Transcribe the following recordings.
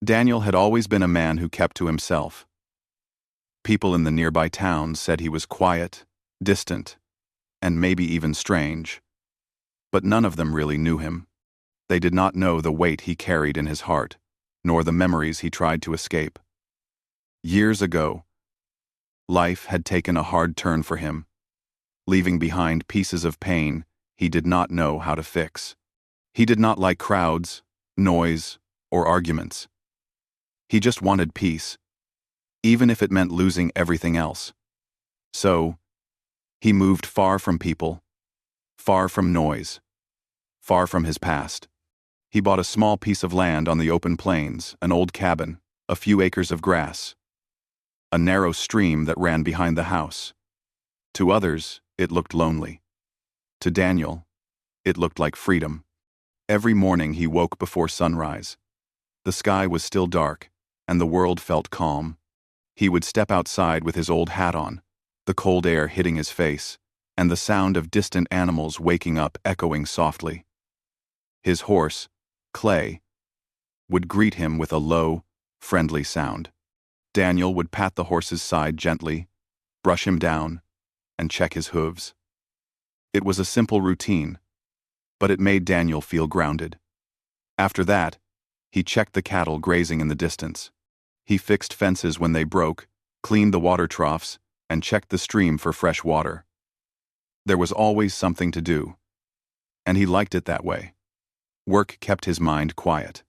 Daniel had always been a man who kept to himself. People in the nearby towns said he was quiet, distant, and maybe even strange. But none of them really knew him. They did not know the weight he carried in his heart, nor the memories he tried to escape. Years ago, life had taken a hard turn for him, leaving behind pieces of pain he did not know how to fix. He did not like crowds, noise, or arguments. He just wanted peace, even if it meant losing everything else. So, he moved far from people, far from noise, far from his past. He bought a small piece of land on the open plains, an old cabin, a few acres of grass, a narrow stream that ran behind the house. To others, it looked lonely. To Daniel, it looked like freedom. Every morning he woke before sunrise. The sky was still dark, and the world felt calm. He would step outside with his old hat on, the cold air hitting his face, and the sound of distant animals waking up echoing softly. His horse, Clay, would greet him with a low, friendly sound. Daniel would pat the horse's side gently, brush him down, and check his hooves. It was a simple routine, but it made Daniel feel grounded. After that, he checked the cattle grazing in the distance. He fixed fences when they broke, cleaned the water troughs, and checked the stream for fresh water. There was always something to do, and he liked it that way. Work kept his mind quiet.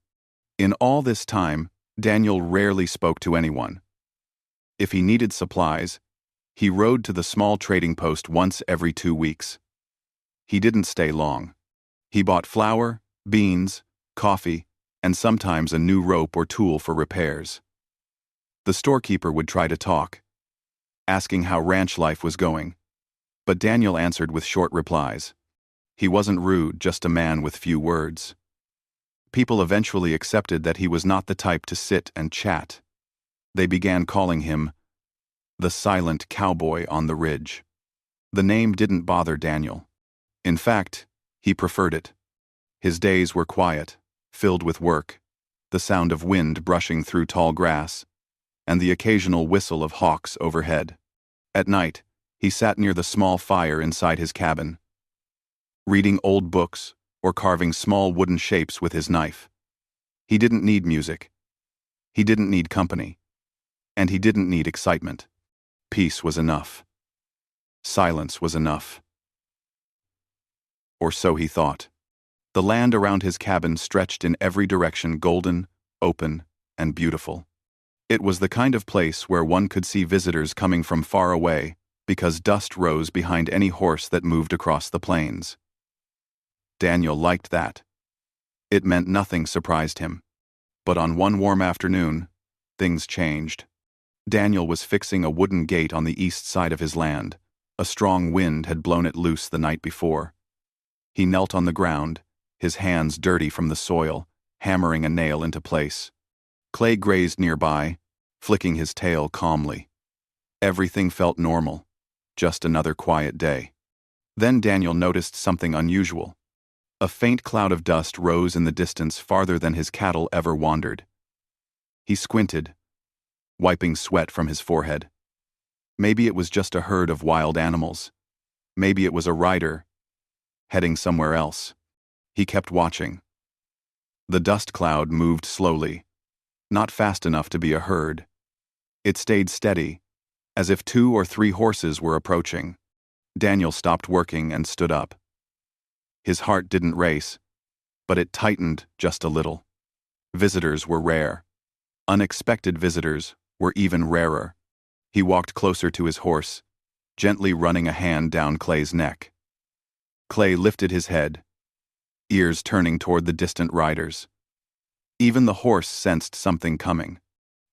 In all this time, Daniel rarely spoke to anyone. If he needed supplies, he rode to the small trading post once every 2 weeks. He didn't stay long. He bought flour, beans, coffee, and sometimes a new rope or tool for repairs. The storekeeper would try to talk, asking how ranch life was going, but Daniel answered with short replies. He wasn't rude, just a man with few words. People eventually accepted that he was not the type to sit and chat. They began calling him the silent cowboy on the ridge. The name didn't bother Daniel. In fact, he preferred it. His days were quiet, filled with work, the sound of wind brushing through tall grass, and the occasional whistle of hawks overhead. At night, he sat near the small fire inside his cabin, reading old books or carving small wooden shapes with his knife. He didn't need music. He didn't need company. And he didn't need excitement. Peace was enough. Silence was enough. Or so he thought. The land around his cabin stretched in every direction, golden, open, and beautiful. It was the kind of place where one could see visitors coming from far away because dust rose behind any horse that moved across the plains. Daniel liked that. It meant nothing surprised him. But on one warm afternoon, things changed. Daniel was fixing a wooden gate on the east side of his land. A strong wind had blown it loose the night before. He knelt on the ground, his hands dirty from the soil, hammering a nail into place. Clay grazed nearby, flicking his tail calmly. Everything felt normal, just another quiet day. Then Daniel noticed something unusual. A faint cloud of dust rose in the distance farther than his cattle ever wandered. He squinted, wiping sweat from his forehead. Maybe it was just a herd of wild animals. Maybe it was a rider, heading somewhere else. He kept watching. The dust cloud moved slowly, not fast enough to be a herd. It stayed steady, as if 2 or 3 horses were approaching. Daniel stopped working and stood up. His heart didn't race, but it tightened just a little. Visitors were rare. Unexpected visitors were even rarer. He walked closer to his horse, gently running a hand down Clay's neck. Clay lifted his head, ears turning toward the distant riders. Even the horse sensed something coming.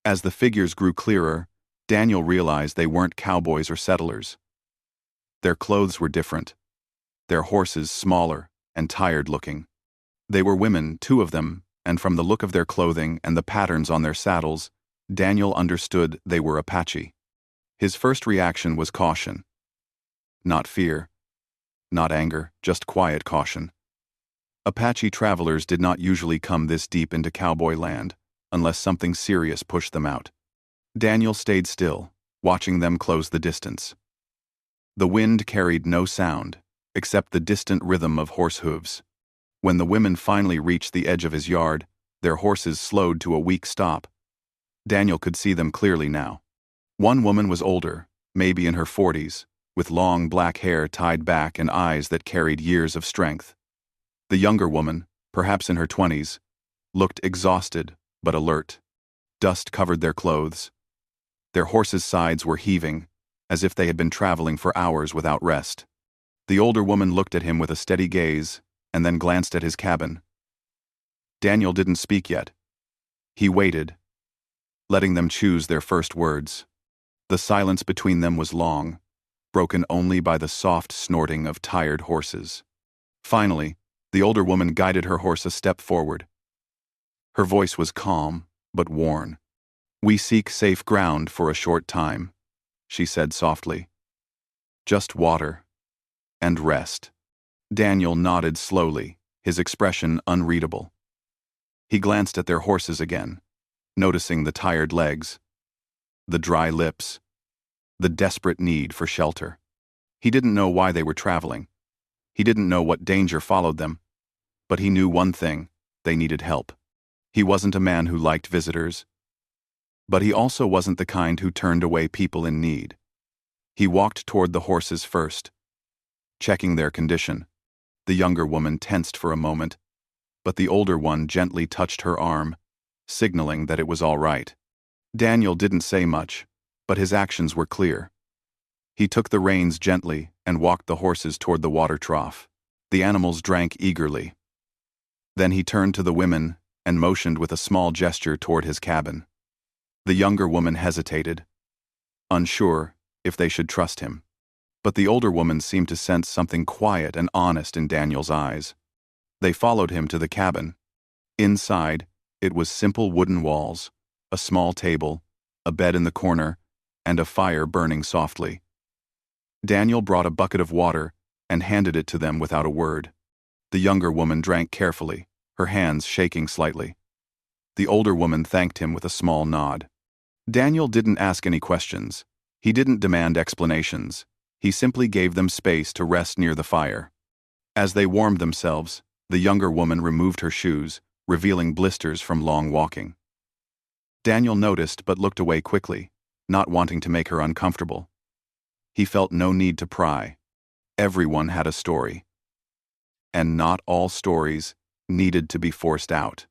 As the figures grew clearer, Daniel realized they weren't cowboys or settlers. Their clothes were different, their horses smaller and tired-looking. They were women, 2 of them, and from the look of their clothing and the patterns on their saddles, Daniel understood they were Apache. His first reaction was caution. Not fear, not anger, just quiet caution. Apache travelers did not usually come this deep into cowboy land. unless something serious pushed them out. Daniel stayed still, watching them close the distance. The wind carried no sound, except the distant rhythm of horse hooves. When the women finally reached the edge of his yard, their horses slowed to a weak stop. Daniel could see them clearly now. One woman was older, maybe in her 40s, with long black hair tied back and eyes that carried years of strength. The younger woman, perhaps in her 20s, looked exhausted but alert. Dust covered their clothes. Their horses' sides were heaving, as if they had been traveling for hours without rest. The older woman looked at him with a steady gaze, and then glanced at his cabin. Daniel didn't speak yet. He waited, letting them choose their first words. The silence between them was long, broken only by the soft snorting of tired horses. Finally, the older woman guided her horse a step forward. Her voice was calm, but worn. "We seek safe ground for a short time," she said softly. "Just water. And rest." Daniel nodded slowly, his expression unreadable. He glanced at their horses again, noticing the tired legs, the dry lips, the desperate need for shelter. He didn't know why they were traveling. He didn't know what danger followed them. But he knew one thing: they needed help. He wasn't a man who liked visitors. But he also wasn't the kind who turned away people in need. He walked toward the horses first, checking their condition. The younger woman tensed for a moment, but the older one gently touched her arm, signaling that it was all right. Daniel didn't say much, but his actions were clear. He took the reins gently and walked the horses toward the water trough. The animals drank eagerly. Then he turned to the women and motioned with a small gesture toward his cabin. The younger woman hesitated, unsure if they should trust him. But the older woman seemed to sense something quiet and honest in Daniel's eyes. They followed him to the cabin. Inside, it was simple wooden walls, a small table, a bed in the corner, and a fire burning softly. Daniel brought a bucket of water and handed it to them without a word. The younger woman drank carefully, her hands shaking slightly. The older woman thanked him with a small nod. Daniel didn't ask any questions. He didn't demand explanations. He simply gave them space to rest near the fire. As they warmed themselves, the younger woman removed her shoes, revealing blisters from long walking. Daniel noticed but looked away quickly, not wanting to make her uncomfortable. He felt no need to pry. Everyone had a story. And not all stories needed to be forced out.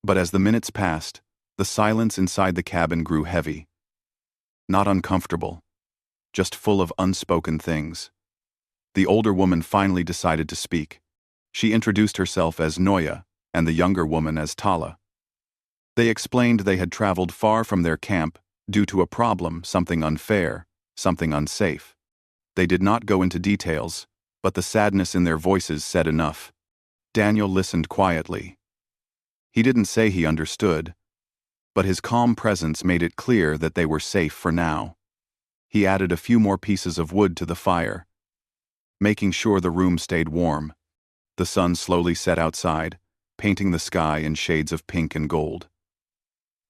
But as the minutes passed, the silence inside the cabin grew heavy. Not uncomfortable, just full of unspoken things. The older woman finally decided to speak. She introduced herself as Noya and the younger woman as Tala. They explained they had traveled far from their camp due to a problem, something unfair, something unsafe. They did not go into details, but the sadness in their voices said enough. Daniel listened quietly. He didn't say he understood, but his calm presence made it clear that they were safe for now. He added a few more pieces of wood to the fire, making sure the room stayed warm. The sun slowly set outside, painting the sky in shades of pink and gold.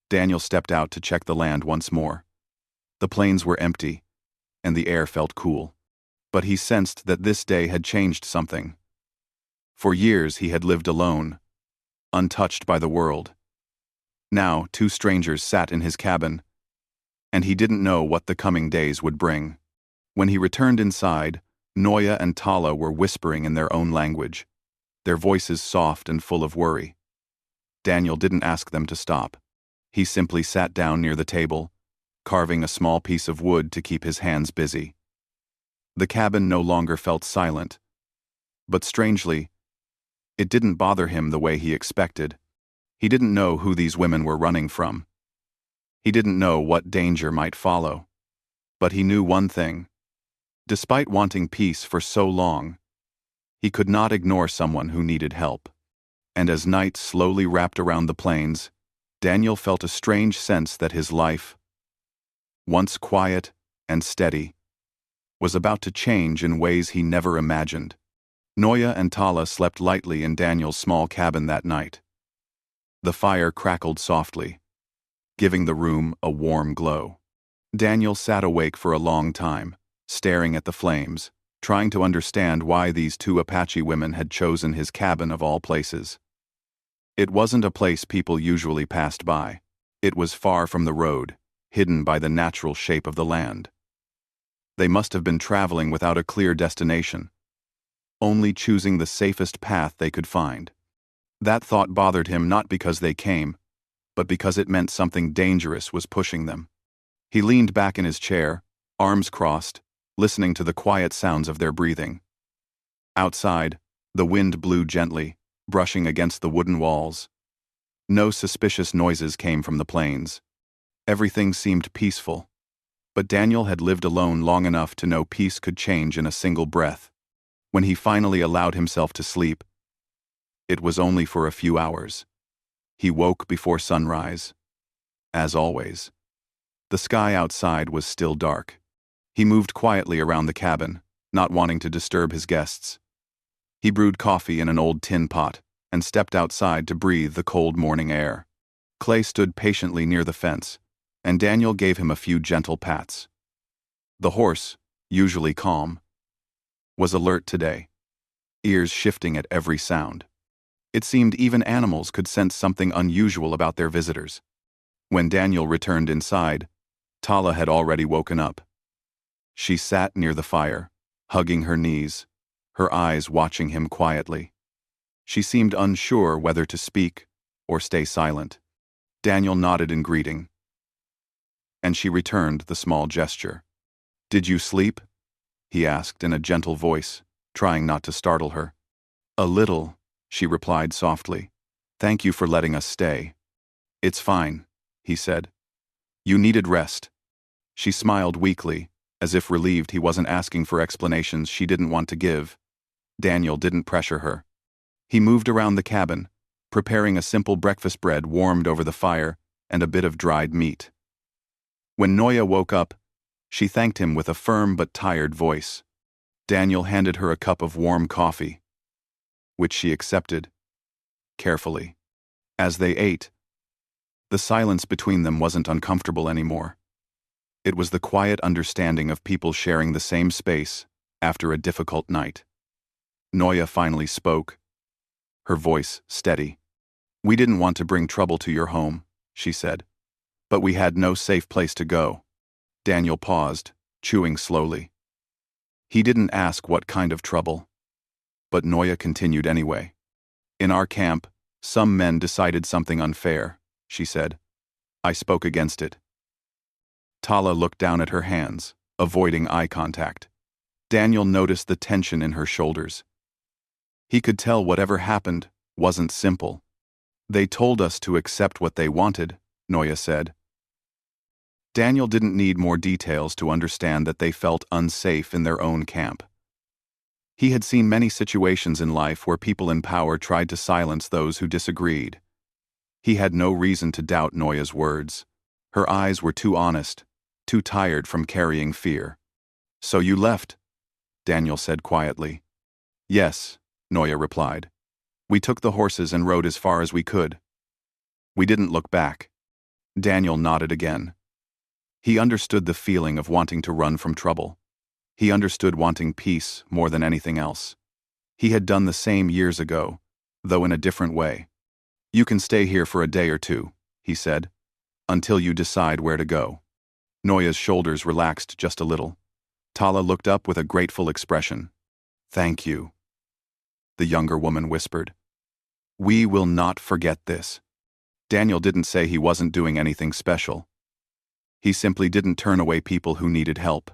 Daniel stepped out to check the land once more. The plains were empty, and the air felt cool. But he sensed that this day had changed something. For years he had lived alone, untouched by the world. Now 2 strangers sat in his cabin, and he didn't know what the coming days would bring. When he returned inside, Noya and Tala were whispering in their own language, their voices soft and full of worry. Daniel didn't ask them to stop. He simply sat down near the table, carving a small piece of wood to keep his hands busy. The cabin no longer felt silent, but strangely, it didn't bother him the way he expected. He didn't know who these women were running from. He didn't know what danger might follow. But he knew one thing. Despite wanting peace for so long, he could not ignore someone who needed help. And as night slowly wrapped around the plains, Daniel felt a strange sense that his life, once quiet and steady, was about to change in ways he never imagined. Noya and Tala slept lightly in Daniel's small cabin that night. The fire crackled softly, giving the room a warm glow. Daniel sat awake for a long time, staring at the flames, trying to understand why these two Apache women had chosen his cabin of all places. It wasn't a place people usually passed by. It was far from the road, hidden by the natural shape of the land. They must have been traveling without a clear destination, only choosing the safest path they could find. That thought bothered him not because they came, but because it meant something dangerous was pushing them. He leaned back in his chair, arms crossed, listening to the quiet sounds of their breathing. Outside, the wind blew gently, brushing against the wooden walls. No suspicious noises came from the plains. Everything seemed peaceful. But Daniel had lived alone long enough to know peace could change in a single breath. When he finally allowed himself to sleep, it was only for a few hours. He woke before sunrise. As always. The sky outside was still dark. He moved quietly around the cabin, not wanting to disturb his guests. He brewed coffee in an old tin pot and stepped outside to breathe the cold morning air. Clay stood patiently near the fence, and Daniel gave him a few gentle pats. The horse, usually calm, was alert today, ears shifting at every sound. It seemed even animals could sense something unusual about their visitors. When Daniel returned inside, Tala had already woken up. She sat near the fire, hugging her knees, her eyes watching him quietly. She seemed unsure whether to speak or stay silent. Daniel nodded in greeting, and she returned the small gesture. "Did you sleep?" he asked in a gentle voice, trying not to startle her. "A little," she replied softly. "Thank you for letting us stay." "It's fine," he said. "You needed rest." She smiled weakly, as if relieved he wasn't asking for explanations she didn't want to give. Daniel didn't pressure her. He moved around the cabin, preparing a simple breakfast bread warmed over the fire and a bit of dried meat. When Noya woke up, she thanked him with a firm but tired voice. Daniel handed her a cup of warm coffee, which she accepted, carefully. As they ate, the silence between them wasn't uncomfortable anymore. It was the quiet understanding of people sharing the same space after a difficult night. Noya finally spoke, her voice steady. "We didn't want to bring trouble to your home," she said. "But we had no safe place to go." Daniel paused, chewing slowly. He didn't ask what kind of trouble. But Noya continued anyway. "In our camp, some men decided something unfair," she said. "I spoke against it." Tala looked down at her hands, avoiding eye contact. Daniel noticed the tension in her shoulders. He could tell whatever happened wasn't simple. "They told us to accept what they wanted," Noya said. Daniel didn't need more details to understand that they felt unsafe in their own camp. He had seen many situations in life where people in power tried to silence those who disagreed. He had no reason to doubt Noya's words. Her eyes were too honest, too tired from carrying fear. "So you left?" Daniel said quietly. "Yes," Noya replied. "We took the horses and rode as far as we could. We didn't look back." Daniel nodded again. He understood the feeling of wanting to run from trouble. He understood wanting peace more than anything else. He had done the same years ago, though in a different way. "You can stay here for a day or two," he said, "until you decide where to go." Noya's shoulders relaxed just a little. Tala looked up with a grateful expression. "Thank you," the younger woman whispered. "We will not forget this." Daniel didn't say he wasn't doing anything special. He simply didn't turn away people who needed help.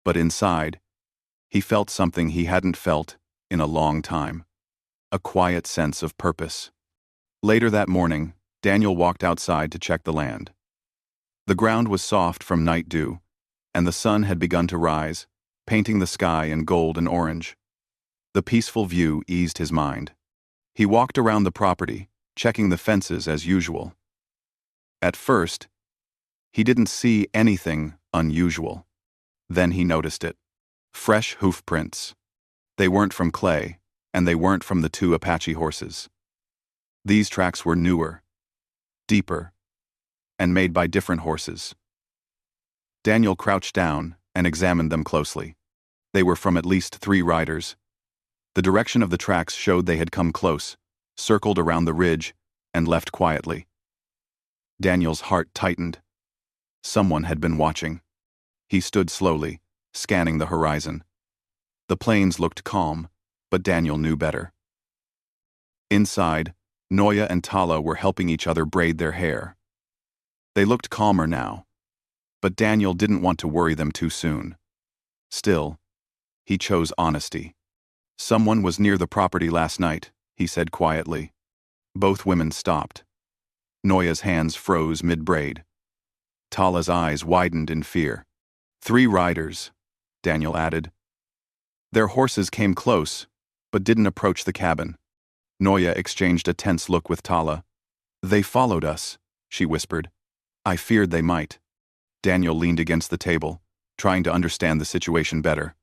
But inside, he felt something he hadn't felt in a long time. A quiet sense of purpose. Later that morning, Daniel walked outside to check the land. The ground was soft from night dew, and the sun had begun to rise, painting the sky in gold and orange. The peaceful view eased his mind. He walked around the property, checking the fences as usual. At first, he didn't see anything unusual. Then he noticed it. Fresh hoof prints. They weren't from Clay, and they weren't from the two Apache horses. These tracks were newer, deeper, and made by different horses. Daniel crouched down and examined them closely. They were from at least 3 riders. The direction of the tracks showed they had come close, circled around the ridge, and left quietly. Daniel's heart tightened. Someone had been watching. He stood slowly, scanning the horizon. The plains looked calm, but Daniel knew better. Inside, Noya and Tala were helping each other braid their hair. They looked calmer now, but Daniel didn't want to worry them too soon. Still, he chose honesty. "Someone was near the property last night," he said quietly. Both women stopped. Noya's hands froze mid-braid. Tala's eyes widened in fear. 3 riders, Daniel added. Their horses came close, but didn't approach the cabin. Noya exchanged a tense look with Tala. "They followed us," she whispered. "I feared they might." Daniel leaned against the table, trying to understand the situation better.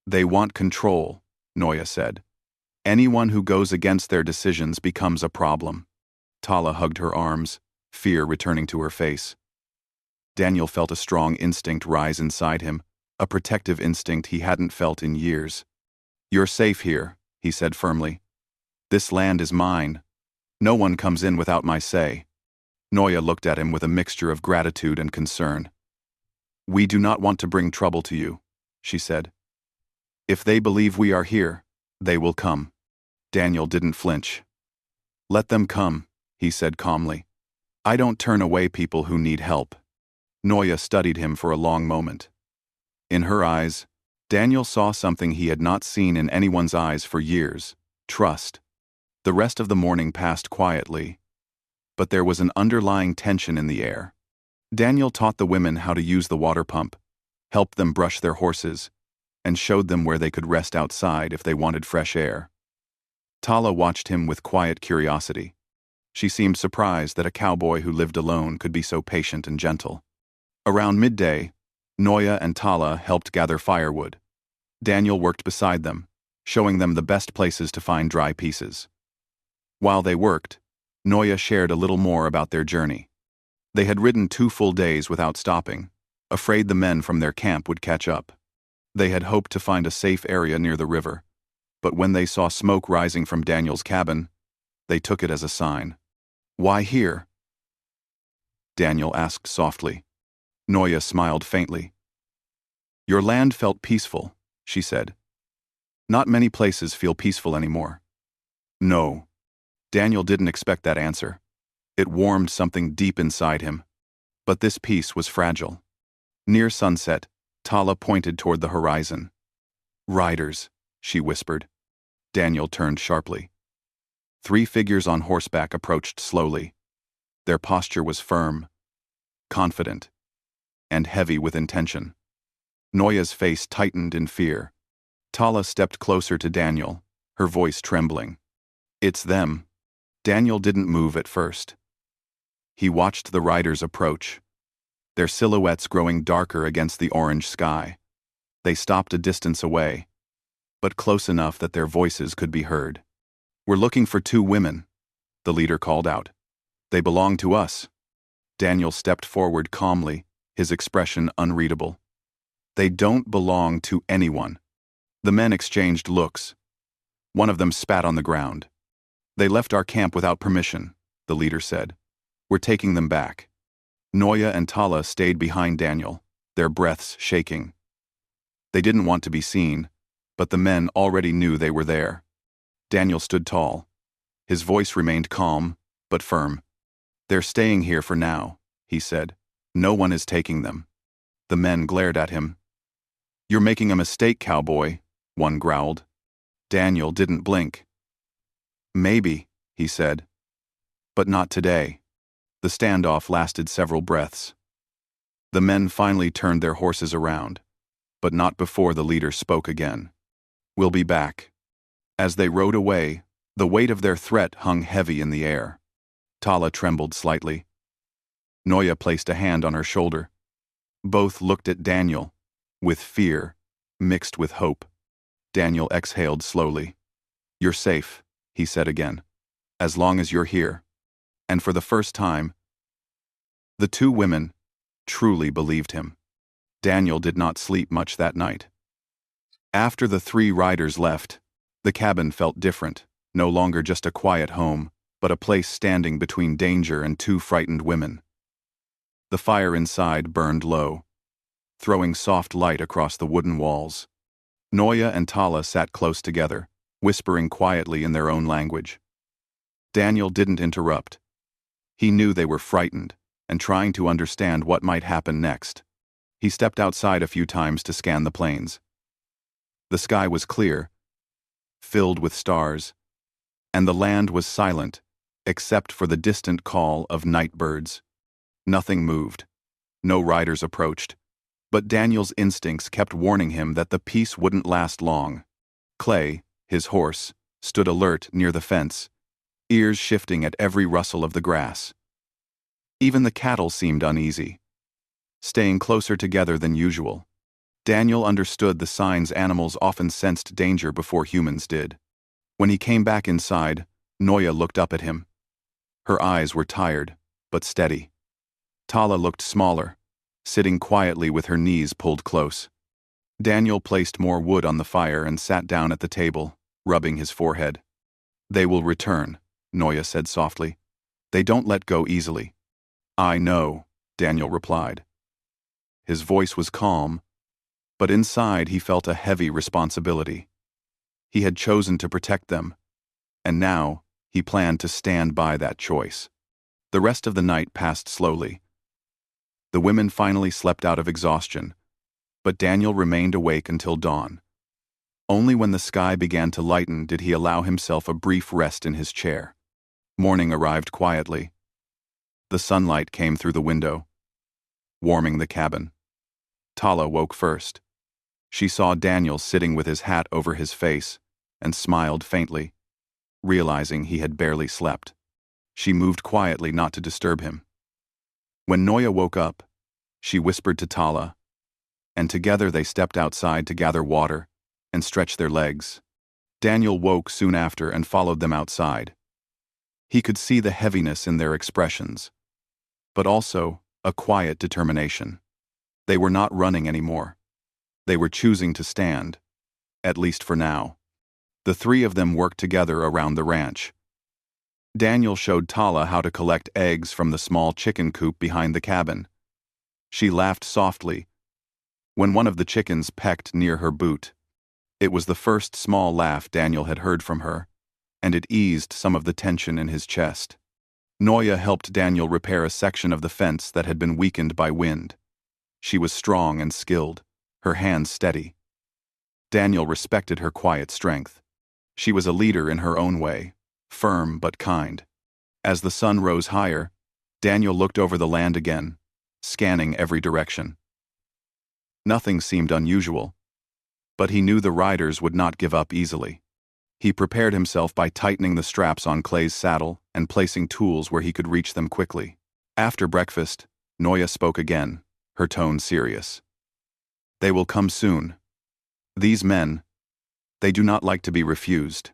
"They want control," Noya said. "Anyone who goes against their decisions becomes a problem." Tala hugged her arms, fear returning to her face. Daniel felt a strong instinct rise inside him, a protective instinct he hadn't felt in years. "You're safe here," he said firmly. "This land is mine. No one comes in without my say." Noya looked at him with a mixture of gratitude and concern. "We do not want to bring trouble to you," she said. "If they believe we are here, they will come." Daniel didn't flinch. "Let them come," he said calmly. "I don't turn away people who need help." Noya studied him for a long moment. In her eyes, Daniel saw something he had not seen in anyone's eyes for years: trust. The rest of the morning passed quietly, but there was an underlying tension in the air. Daniel taught the women how to use the water pump, helped them brush their horses, and showed them where they could rest outside if they wanted fresh air. Tala watched him with quiet curiosity. She seemed surprised that a cowboy who lived alone could be so patient and gentle. Around midday, Noya and Tala helped gather firewood. Daniel worked beside them, showing them the best places to find dry pieces. While they worked, Noya shared a little more about their journey. They had ridden 2 full days without stopping, afraid the men from their camp would catch up. They had hoped to find a safe area near the river, but when they saw smoke rising from Daniel's cabin, they took it as a sign. "Why here?" Daniel asked softly. Noya smiled faintly. "Your land felt peaceful," she said. "Not many places feel peaceful anymore." "No." Daniel didn't expect that answer. It warmed something deep inside him. But this peace was fragile. Near sunset, Tala pointed toward the horizon. "Riders," she whispered. Daniel turned sharply. 3 figures on horseback approached slowly. Their posture was firm, confident, and heavy with intention. Noya's face tightened in fear. Tala stepped closer to Daniel, her voice trembling. "It's them." Daniel didn't move at first. He watched the riders approach, their silhouettes growing darker against the orange sky. They stopped a distance away, but close enough that their voices could be heard. "We're looking for 2 women," the leader called out. "They belong to us." Daniel stepped forward calmly, his expression unreadable. "They don't belong to anyone." The men exchanged looks. One of them spat on the ground. "They left our camp without permission," the leader said. "We're taking them back." Noya and Tala stayed behind Daniel, their breaths shaking. They didn't want to be seen, but the men already knew they were there. Daniel stood tall. His voice remained calm, but firm. "They're staying here for now," he said. "No one is taking them." The men glared at him. "You're making a mistake, cowboy," one growled. Daniel didn't blink. "Maybe," he said. "But not today." The standoff lasted several breaths. The men finally turned their horses around, but not before the leader spoke again. "We'll be back." As they rode away, the weight of their threat hung heavy in the air. Tala trembled slightly. Noya placed a hand on her shoulder. Both looked at Daniel, with fear, mixed with hope. Daniel exhaled slowly. "You're safe," he said again. "As long as you're here." And for the first time, The two women truly believed him. Daniel did not sleep much that night. After the three riders left, the cabin felt different, no longer just a quiet home, but a place standing between danger and two frightened women. The fire inside burned low, throwing soft light across the wooden walls. Noya and Tala sat close together, whispering quietly in their own language. Daniel didn't interrupt. He knew they were frightened and trying to understand what might happen next. He stepped outside a few times to scan the plains. The sky was clear, filled with stars, and the land was silent, except for the distant call of night birds. Nothing moved. No riders approached, but Daniel's instincts kept warning him that the peace wouldn't last long. Clay, his horse, stood alert near the fence, ears shifting at every rustle of the grass. Even the cattle seemed uneasy, staying closer together than usual. Daniel understood the signs animals often sensed danger before humans did. When he came back inside, Noya looked up at him. Her eyes were tired, but steady. Tala looked smaller, sitting quietly with her knees pulled close. Daniel placed more wood on the fire and sat down at the table, rubbing his forehead. "They will return," Noya said softly. "They don't let go easily." "I know," Daniel replied. His voice was calm, but inside he felt a heavy responsibility. He had chosen to protect them, and now he planned to stand by that choice. The rest of the night passed slowly. The women finally slept out of exhaustion, but Daniel remained awake until dawn. Only when the sky began to lighten did he allow himself a brief rest in his chair. Morning arrived quietly. The sunlight came through the window, warming the cabin. Tala woke first. She saw Daniel sitting with his hat over his face and smiled faintly, realizing he had barely slept. She moved quietly not to disturb him. When Noya woke up, she whispered to Tala, and together they stepped outside to gather water and stretch their legs. Daniel woke soon after and followed them outside. He could see the heaviness in their expressions, but also a quiet determination. They were not running anymore. They were choosing to stand, at least for now. The three of them worked together around the ranch. Daniel showed Tala how to collect eggs from the small chicken coop behind the cabin. She laughed softly when one of the chickens pecked near her boot. It was the first small laugh Daniel had heard from her, and it eased some of the tension in his chest. Noya helped Daniel repair a section of the fence that had been weakened by wind. She was strong and skilled, her hands steady. Daniel respected her quiet strength. She was a leader in her own way, firm but kind. As the sun rose higher, Daniel looked over the land again, scanning every direction. Nothing seemed unusual, but he knew the riders would not give up easily. He prepared himself by tightening the straps on Clay's saddle and placing tools where he could reach them quickly. After breakfast, Noya spoke again, her tone serious. "They will come soon. These men, they do not like to be refused."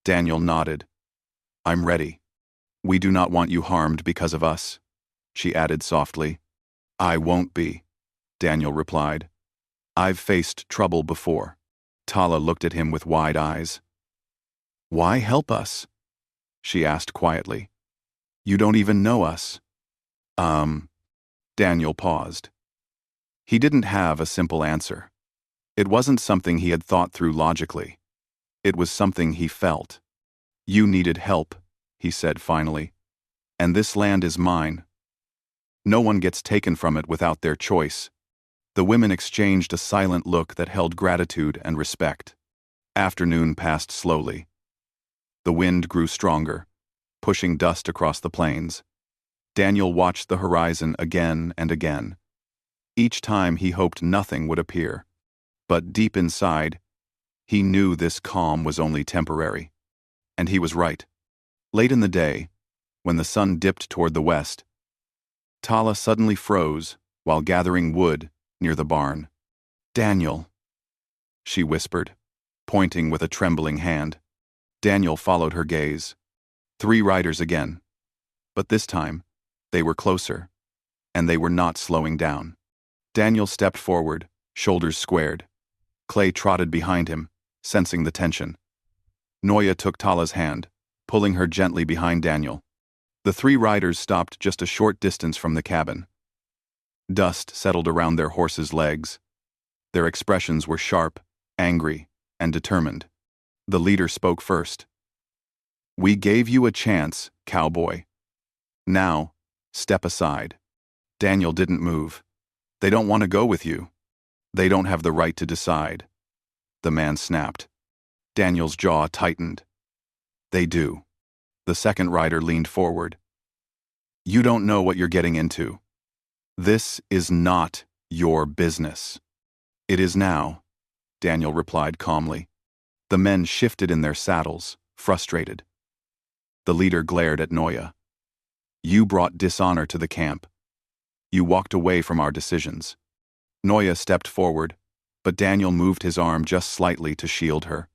Daniel nodded. "I'm ready. We do not want you harmed because of us," she added softly. "I won't be," Daniel replied. "I've faced trouble before." Tala looked at him with wide eyes. "Why help us?" she asked quietly. "You don't even know us." Daniel paused. He didn't have a simple answer. It wasn't something he had thought through logically. It was something he felt. "You needed help," he said finally, "and this land is mine. No one gets taken from it without their choice." The women exchanged a silent look that held gratitude and respect. Afternoon passed slowly. The wind grew stronger, pushing dust across the plains. Daniel watched the horizon again and again. Each time he hoped nothing would appear. But deep inside, he knew this calm was only temporary. And he was right. Late in the day, when the sun dipped toward the west, Tala suddenly froze while gathering wood near the barn. "Daniel," she whispered, pointing with a trembling hand. Daniel followed her gaze. 3 riders again. But this time, they were closer. and they were not slowing down. Daniel stepped forward, shoulders squared. Clay trotted behind him, sensing the tension. Noya took Tala's hand, pulling her gently behind Daniel. The three riders stopped just a short distance from the cabin. Dust settled around their horses' legs. Their expressions were sharp, angry, and determined. The leader spoke first. "We gave you a chance, cowboy. Now, step aside." Daniel didn't move. "They don't want to go with you. They don't have the right to decide." The man snapped. Daniel's jaw tightened. "They do." The second rider leaned forward. "You don't know what you're getting into. This is not your business." "It is now," Daniel replied calmly. The men shifted in their saddles, frustrated. The leader glared at Noya. "You brought dishonor to the camp. You walked away from our decisions." Noya stepped forward, but Daniel moved his arm just slightly to shield her.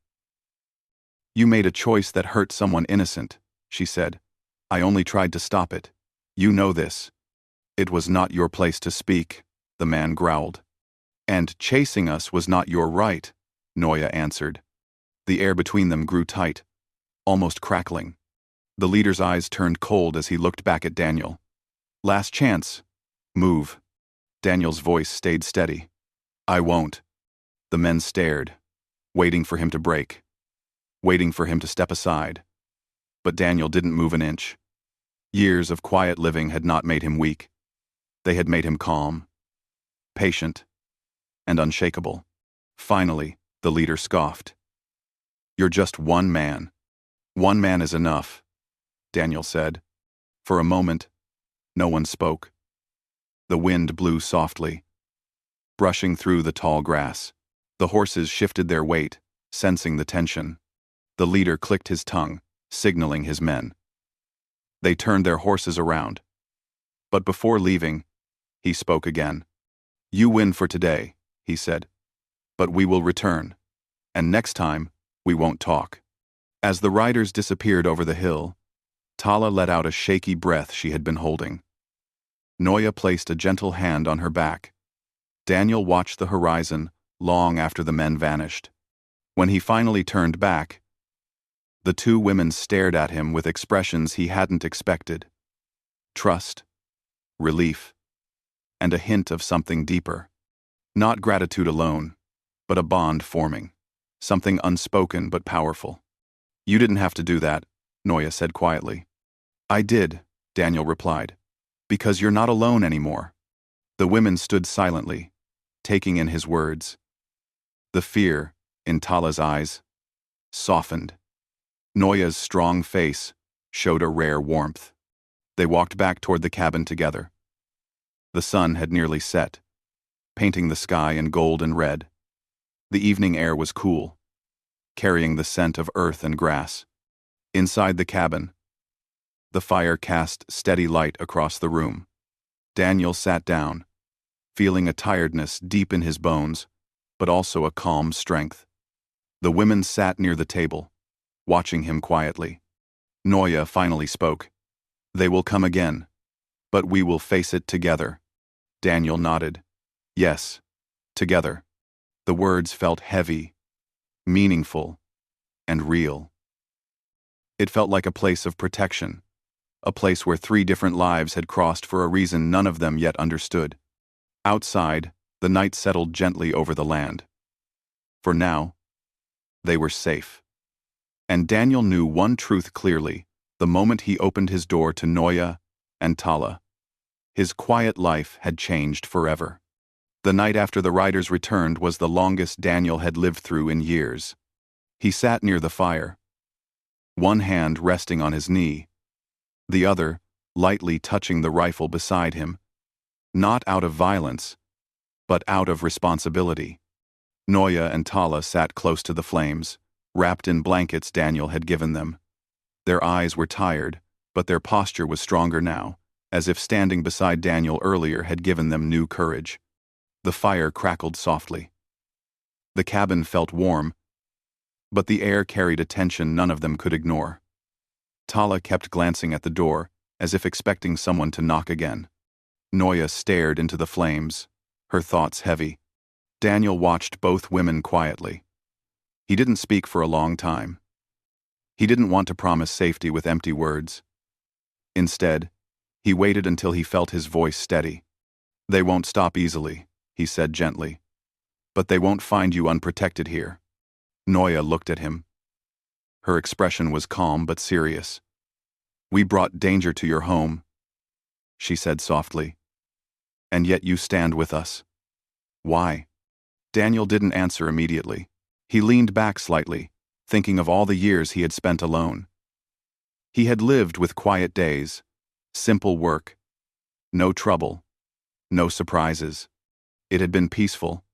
"You made a choice that hurt someone innocent," she said. "I only tried to stop it. You know this." "It was not your place to speak," the man growled. "And chasing us was not your right," Noya answered. The air between them grew tight, almost crackling. The leader's eyes turned cold as he looked back at Daniel. "Last chance. Move." Daniel's voice stayed steady. "I won't." The men stared, waiting for him to break, waiting for him to step aside. But Daniel didn't move an inch. Years of quiet living had not made him weak. They had made him calm, patient, and unshakable. Finally, the leader scoffed. "You're just one man. One man is enough," Daniel said. For a moment, no one spoke. The wind blew softly, brushing through the tall grass. The horses shifted their weight, sensing the tension. The leader clicked his tongue, signaling his men. They turned their horses around. But before leaving, he spoke again. "You win for today," he said. "But we will return. And next time, we won't talk." As the riders disappeared over the hill, Tala let out a shaky breath she had been holding. Noya placed a gentle hand on her back. Daniel watched the horizon long after the men vanished. When he finally turned back, the two women stared at him with expressions he hadn't expected. Trust, relief, and a hint of something deeper. Not gratitude alone, but a bond forming. Something unspoken but powerful. "You didn't have to do that," Noya said quietly. "I did," Daniel replied. "Because you're not alone anymore." The women stood silently, taking in his words. The fear in Tala's eyes softened. Noya's strong face showed a rare warmth. They walked back toward the cabin together. The sun had nearly set, painting the sky in gold and red. The evening air was cool, carrying the scent of earth and grass. Inside the cabin, the fire cast steady light across the room. Daniel sat down, feeling a tiredness deep in his bones, but also a calm strength. The women sat near the table, watching him quietly. Noya finally spoke. "They will come again, but we will face it together." Daniel nodded. "Yes, together." The words felt heavy, meaningful, and real. It felt like a place of protection, a place where three different lives had crossed for a reason none of them yet understood. Outside, the night settled gently over the land. For now, they were safe. And Daniel knew one truth clearly the moment he opened his door to Noya and Tala. His quiet life had changed forever. The night after the riders returned was the longest Daniel had lived through in years. He sat near the fire, one hand resting on his knee, the other lightly touching the rifle beside him, not out of violence, but out of responsibility. Noya and Tala sat close to the flames, wrapped in blankets Daniel had given them. Their eyes were tired, but their posture was stronger now, as if standing beside Daniel earlier had given them new courage. The fire crackled softly. The cabin felt warm, but the air carried a tension none of them could ignore. Tala kept glancing at the door, as if expecting someone to knock again. Noya stared into the flames, her thoughts heavy. Daniel watched both women quietly. He didn't speak for a long time. He didn't want to promise safety with empty words. Instead, he waited until he felt his voice steady. "They won't stop easily," he said gently. "But they won't find you unprotected here." Noya looked at him. Her expression was calm but serious. "We brought danger to your home," she said softly. "And yet you stand with us. Why?" Daniel didn't answer immediately. He leaned back slightly, thinking of all the years he had spent alone. He had lived with quiet days, simple work, no trouble, no surprises. It had been peaceful,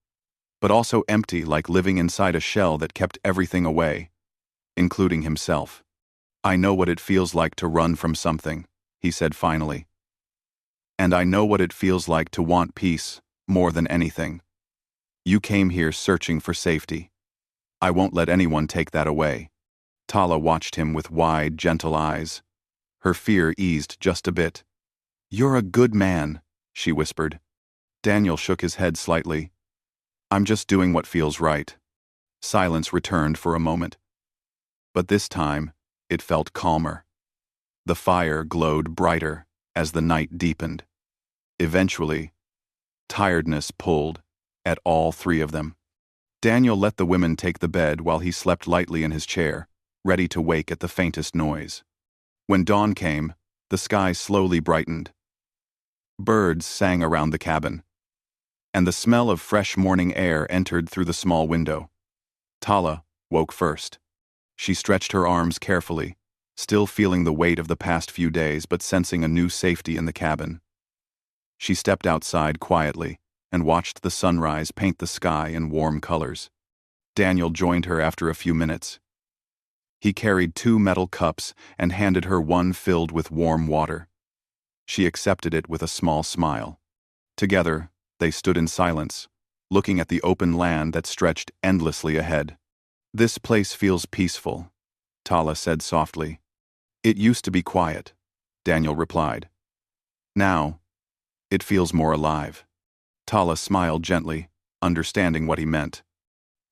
but also empty, like living inside a shell that kept everything away, including himself. "I know what it feels like to run from something," he said finally. "And I know what it feels like to want peace more than anything. You came here searching for safety. I won't let anyone take that away." Tala watched him with wide, gentle eyes. Her fear eased just a bit. "You're a good man," she whispered. Daniel shook his head slightly. "I'm just doing what feels right." Silence returned for a moment. But this time, it felt calmer. The fire glowed brighter as the night deepened. Eventually, tiredness pulled at all three of them. Daniel let the women take the bed while he slept lightly in his chair, ready to wake at the faintest noise. When dawn came, the sky slowly brightened. Birds sang around the cabin, and the smell of fresh morning air entered through the small window. Tala woke first. She stretched her arms carefully, still feeling the weight of the past few days but sensing a new safety in the cabin. She stepped outside quietly and watched the sunrise paint the sky in warm colors. Daniel joined her after a few minutes. He carried 2 metal cups and handed her one filled with warm water. She accepted it with a small smile. Together, they stood in silence, looking at the open land that stretched endlessly ahead. "This place feels peaceful," Tala said softly. "It used to be quiet," Daniel replied. "Now, it feels more alive." Tala smiled gently, understanding what he meant.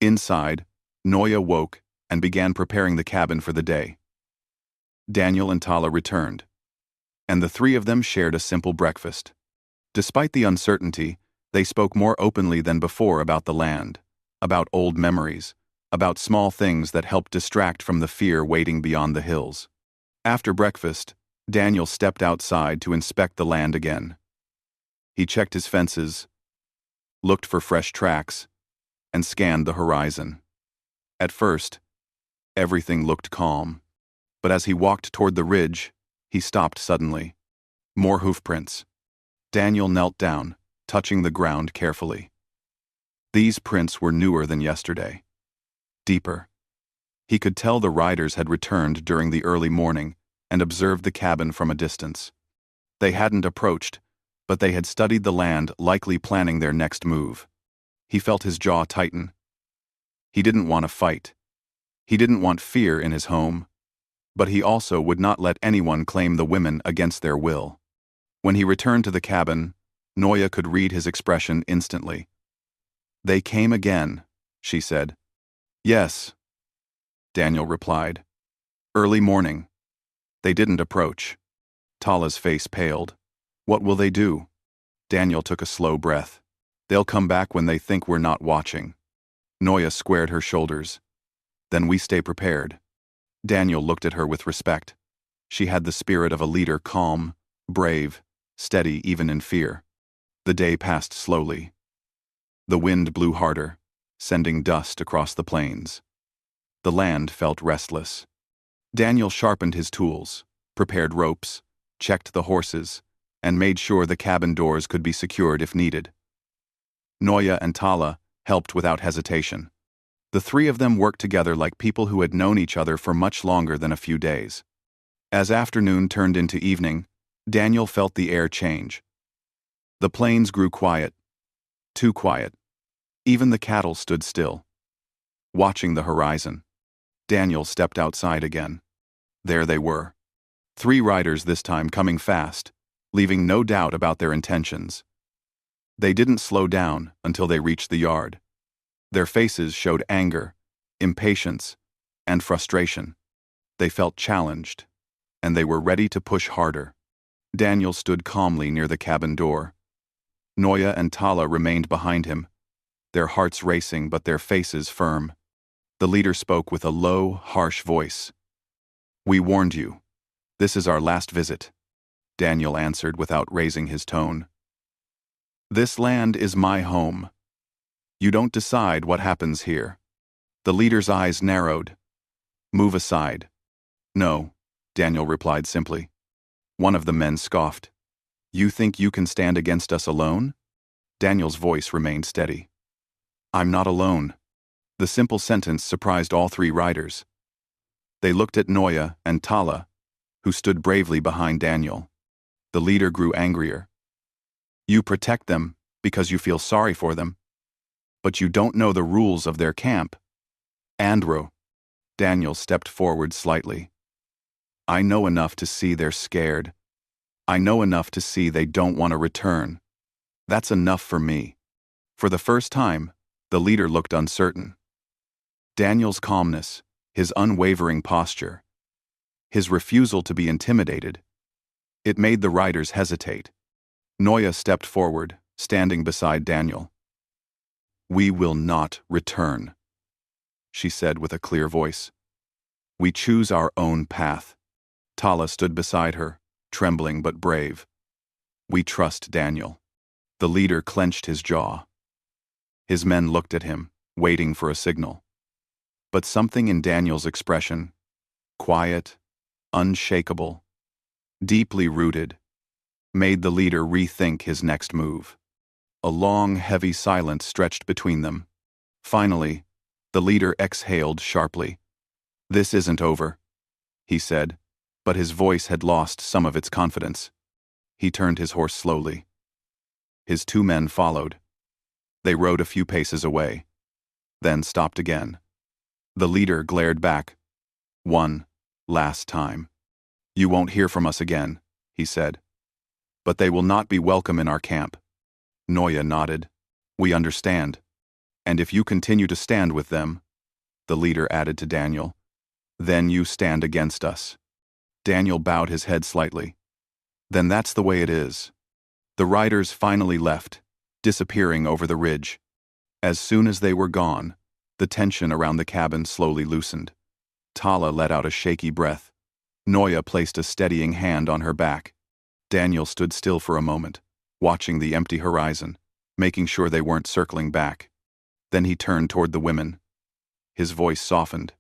Inside, Noya woke and began preparing the cabin for the day. Daniel and Tala returned, and the three of them shared a simple breakfast. Despite the uncertainty, they spoke more openly than before about the land, about old memories, about small things that helped distract from the fear waiting beyond the hills. After breakfast, Daniel stepped outside to inspect the land again. He checked his fences, looked for fresh tracks, and scanned the horizon. At first, everything looked calm, but as he walked toward the ridge, he stopped suddenly. More hoofprints. Daniel knelt down, touching the ground carefully. These prints were newer than yesterday. Deeper. He could tell the riders had returned during the early morning and observed the cabin from a distance. They hadn't approached, but they had studied the land, likely planning their next move. He felt his jaw tighten. He didn't want to fight. He didn't want fear in his home, but he also would not let anyone claim the women against their will. When he returned to the cabin, Noya could read his expression instantly. "They came again," she said. "Yes," Daniel replied. "Early morning. They didn't approach." Tala's face paled. "What will they do?" Daniel took a slow breath. "They'll come back when they think we're not watching." Noya squared her shoulders. "Then we stay prepared." Daniel looked at her with respect. She had the spirit of a leader, calm, brave, steady even in fear. The day passed slowly. The wind blew harder, sending dust across the plains. The land felt restless. Daniel sharpened his tools, prepared ropes, checked the horses, and made sure the cabin doors could be secured if needed. Noya and Tala helped without hesitation. The three of them worked together like people who had known each other for much longer than a few days. As afternoon turned into evening, Daniel felt the air change. The plains grew quiet, too quiet. Even the cattle stood still, watching the horizon. Daniel stepped outside again. There they were. 3 riders this time, coming fast, leaving no doubt about their intentions. They didn't slow down until they reached the yard. Their faces showed anger, impatience, and frustration. They felt challenged, and they were ready to push harder. Daniel stood calmly near the cabin door. Noya and Tala remained behind him, their hearts racing but their faces firm. The leader spoke with a low, harsh voice. "We warned you. This is our last visit," Daniel answered without raising his tone. "This land is my home. You don't decide what happens here." The leader's eyes narrowed. "Move aside." "No," Daniel replied simply. One of the men scoffed. "You think you can stand against us alone?" Daniel's voice remained steady. "I'm not alone." The simple sentence surprised all three riders. They looked at Noya and Tala, who stood bravely behind Daniel. The leader grew angrier. "You protect them because you feel sorry for them, but you don't know the rules of their camp." "Andro," Daniel stepped forward slightly. "I know enough to see they're scared. I know enough to see they don't want to return. That's enough for me." For the first time, the leader looked uncertain. Daniel's calmness, his unwavering posture, his refusal to be intimidated, it made the riders hesitate. Noya stepped forward, standing beside Daniel. "We will not return," she said with a clear voice. "We choose our own path." Tala stood beside her, trembling but brave. "We trust Daniel." The leader clenched his jaw. His men looked at him, waiting for a signal. But something in Daniel's expression, quiet, unshakable, deeply rooted, made the leader rethink his next move. A long, heavy silence stretched between them. Finally, the leader exhaled sharply. "This isn't over," he said, but his voice had lost some of its confidence. He turned his horse slowly. His two men followed. They rode a few paces away, then stopped again. The leader glared back. "One last time. You won't hear from us again," he said. "But they will not be welcome in our camp." Noya nodded. "We understand. And if you continue to stand with them," the leader added to Daniel, "then you stand against us." Daniel bowed his head slightly. "Then that's the way it is." The riders finally left, disappearing over the ridge. As soon as they were gone, the tension around the cabin slowly loosened. Tala let out a shaky breath. Noya placed a steadying hand on her back. Daniel stood still for a moment, watching the empty horizon, making sure they weren't circling back. Then he turned toward the women. His voice softened.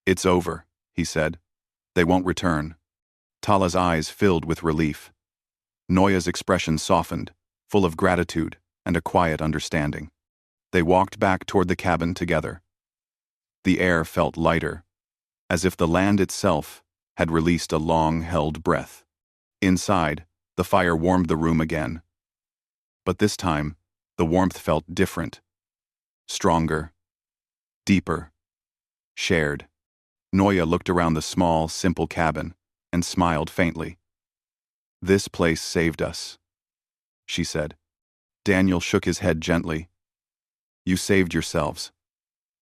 "It's over," he said. "They won't return." Tala's eyes filled with relief. Noya's expression softened, full of gratitude and a quiet understanding. They walked back toward the cabin together. The air felt lighter, as if the land itself had released a long-held breath. Inside, the fire warmed the room again. But this time, the warmth felt different. Stronger. Deeper. Shared. Noya looked around the small, simple cabin and smiled faintly. "This place saved us," she said. Daniel shook his head gently. "You saved yourselves.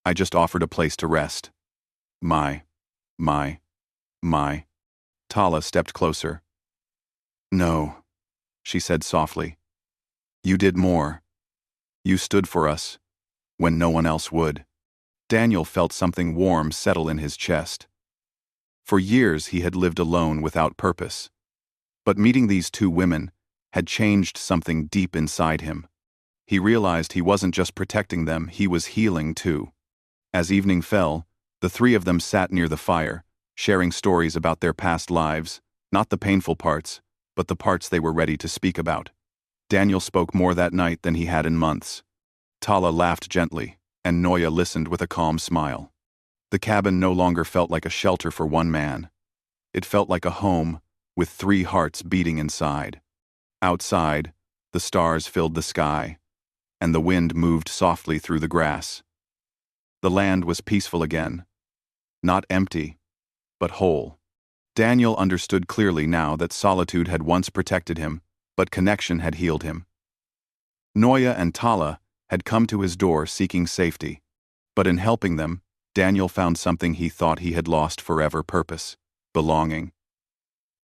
I just offered a place to rest." My. Tala stepped closer. "No," she said softly. "You did more. You stood for us when no one else would." Daniel felt something warm settle in his chest. For years he had lived alone without purpose. But meeting these two women had changed something deep inside him. He realized he wasn't just protecting them, he was healing too. As evening fell, the three of them sat near the fire, sharing stories about their past lives, not the painful parts, but the parts they were ready to speak about. Daniel spoke more that night than he had in months. Tala laughed gently, and Noya listened with a calm smile. The cabin no longer felt like a shelter for one man. It felt like a home, with three hearts beating inside. Outside, the stars filled the sky, and the wind moved softly through the grass. The land was peaceful again. Not empty, but whole. Daniel understood clearly now that Solitude had once protected him, but connection had healed him. Noya and Tala had come to his door seeking safety, but in helping them, Daniel found something he thought he had lost forever: purpose, belonging,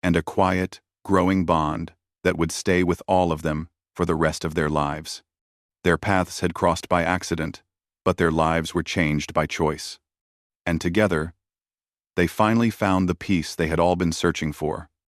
and a quiet, growing bond that would stay with all of them for the rest of their lives. Their paths had crossed by accident, but their lives were changed by choice. And together, they finally found the peace they had all been searching for.